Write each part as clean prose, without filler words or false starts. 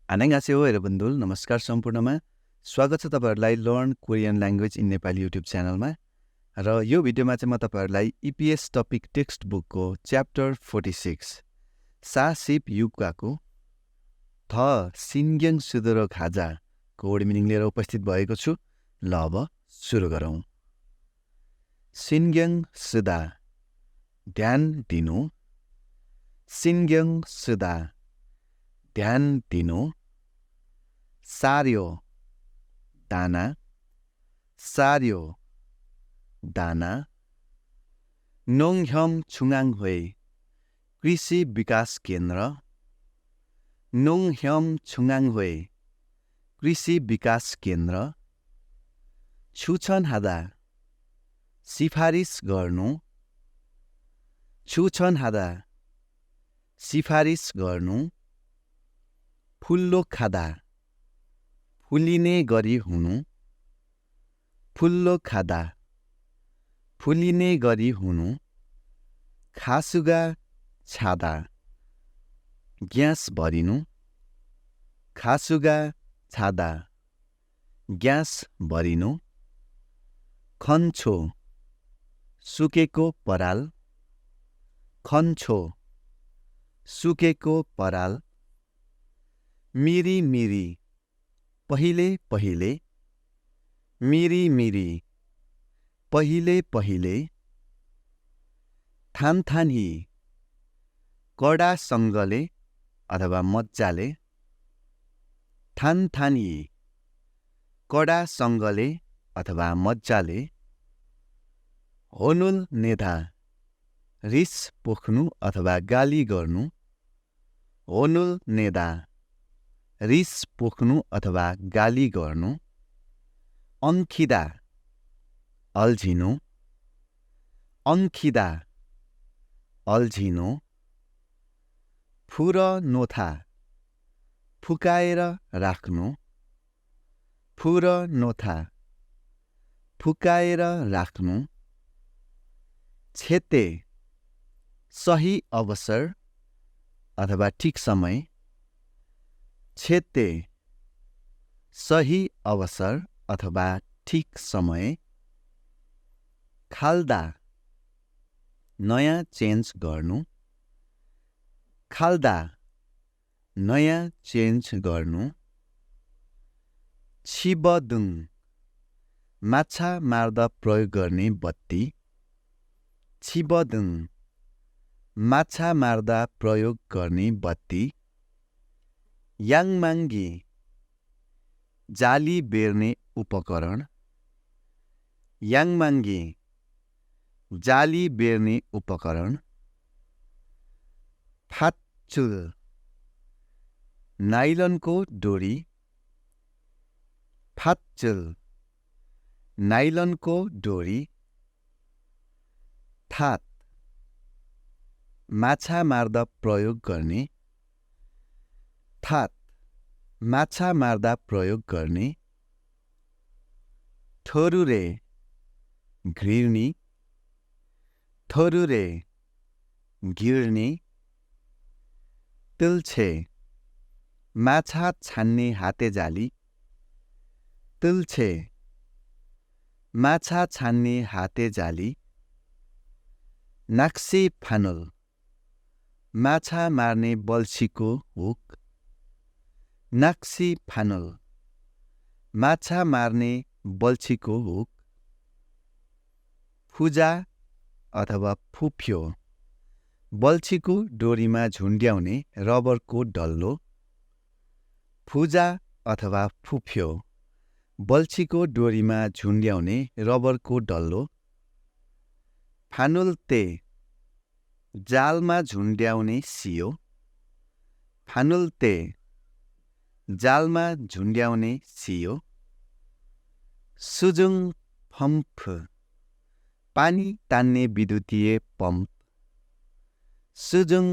안녕하세요 여러분들 नमस्कार सम्पूर्णमा स्वागत छ तपाईहरुलाई learn Korean language in Nepali YouTube च्यानलमा र यो भिडियोमा चाहिँ म तपाईहरुलाई EPS टपिक टेक्स्ट बुकको च्याप्टर 46 सा सिप युक्काको थ सिन्ग्यङ सुदुरो खाजा को वर्ड मिनिङ लिएर उपस्थित भएको छु। ल अब सुरु गरौँ। सिन्ग्यङ सुदा ध्यान दिनु, सिन्ग्यङ सुदा ध्यान दिनु, सार्यो दाना, सार्यो दाना, नोङह्यम छुङाङ होय कृषि विकास केन्द्र, नोङह्यम छुङाङ होय कृषि विकास केन्द्र, छुछन हादा सिफारिस गर्नु, छुछन हादा सिफारिस गर्नु, फुल्लो खादा फुलिने गरी हुनु, फुल्लो खादा फुलिने गरी हुनु, खासुगा छादा ग्यास भरिनु, खासुगा छादा ग्यास भरिनु, खन्छो सुकेको पराल, खन्छो सुकेको पराल, मिरी मिरी पहिले पहिले, मिरी मिरी पहिले पहिले, थानथानी कडासँगले अथवा मज्जाले, थानथानी कडासँगले अथवा मज्जाले, होनुल नेधा रिस पोख्नु अथवा गाली गर्नु, होनुल नेधा रिस पोख्नु अथवा गाली गर्नु, अंखिदा अल्झिनु, अंखिदा अल्झिनु, फुर नोथा फुकाएर राख्नु, फुर नोथा फुकाएर राख्नु, छेते सही अवसर अथवा ठिक समय, छेते सही अवसर अथवा ठिक समय, खाल्दा नयाँ चेन्ज गर्नु, खाल्दा नयाँ चेन्ज गर्नु, छिबदुङ माछा मार्दा प्रयोग गर्ने बत्ती, छिबदुङ माछा मार्दा प्रयोग गर्ने बत्ती, याङमाङ्गी जाली बेर्ने उपकरण, याङमाङ्गी जाली बेर्ने उपकरण, फाचुल नाइलनको डोरी, फाचुल नाइलनको डोरी, थात माछा मार्दा प्रयोग गर्ने, थात माछा मार्दा प्रयोग गर्ने, थोरुरे घृर्णी, थोरुरे घिर्नी, तिल्छे माछा छान्ने हातेजाली, तिल्छे माछा छान्ने हातेजाली, नाक्सी फानुल माछा मार्ने बल्छीको हुक, नाक्सी फानुल माछा मार्ने बल्छीको हुक, फुजा अथवा फुफ्यो बल्छीको डोरीमा झुन्ड्याउने रबरको डल्लो, फुजा अथवा फुफ्यो बल्छीको डोरीमा झुन्ड्याउने रबरको डल्लो, फानुल्ते जालमा झुन्ड्याउने सियो, फानुल्ते जालमा झुन्ड्याउने सियो, सुजुङ फम्फ पानी तान्ने विद्युतीय पम्प, सुजुङ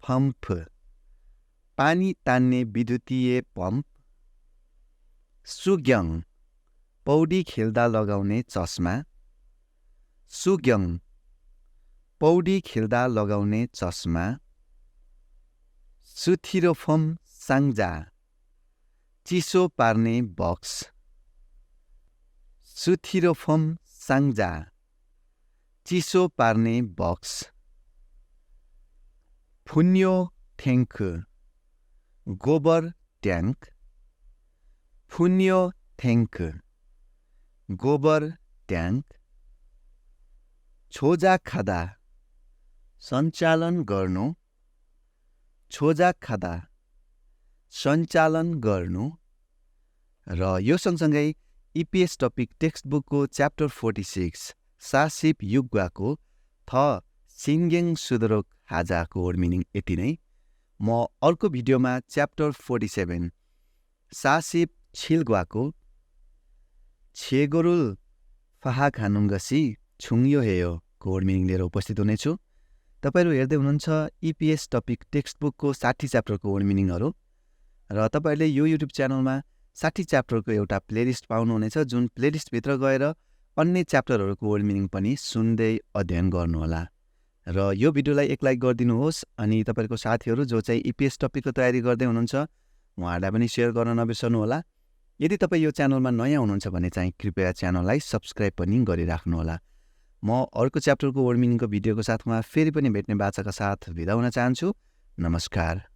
फम्फ पानी तान्ने विद्युतीय पम्प, सुग्यङ पौडी खेल्दा लगाउने चस्मा, सुग्यङ पौडी खेल्दा लगाउने चस्मा, सुथिरोफम साङ्जा चिसो पार्ने बक्स सुथिरोफोम साङ्जा चिसो पार्ने बक्स फुन्यो ठ्याङ्क गोबर ट्याङ्क फुन्यो ठ्याङ्क गोबर ट्याङ्क छोजा खादा सञ्चालन गर्नु छोजा खादा सञ्चालन गर्नु र यो सँगसँगै EPS टपिक टेक्स्ट बुकको च्याप्टर 46 सासिप युग्वाको थ सिङ्गेङ सुदरोक हाजाको वर्ड मिनिङ यति नै। म अर्को भिडियोमा च्याप्टर 47 सासिप छिलग्वाको छेगोरुल फाहाक हानुङ्गसी छुङ्यो हेयो को वर्ड मिनिङ लिएर उपस्थित हुनेछु। तपाईँहरू हेर्दै हुनुहुन्छ EPS टपिक टेक्स्ट बुकको 60 च्याप्टरको वर्ड मिनिङहरू र तपाईँहरूले यो युट्युब च्यानलमा 60 च्याप्टरको एउटा प्लेलिस्ट पाउनुहुनेछ, जुन प्लेलिस्टभित्र गएर अन्य च्याप्टरहरूको वर्ड मिनिङ पनि सुन्दै अध्ययन गर्नुहोला। र यो भिडियोलाई एक लाइक गरिदिनुहोस् अनि तपाईँहरूको साथीहरू जो चाहिँ EPS टपिकको तयारी गर्दै हुनुहुन्छ उहाँहरूलाई पनि सेयर गर्न नबिर्सनुहोला। यदि तपाईँ यो च्यानलमा नयाँ हुनुहुन्छ भने चाहिँ कृपया च्यानललाई सब्सक्राइब पनि गरिराख्नुहोला। म अर्को च्याप्टरको वर्ड मिनिङको भिडियोको साथमा फेरि पनि भेट्ने बाचाका साथ बिदा हुन चाहन्छु। नमस्कार।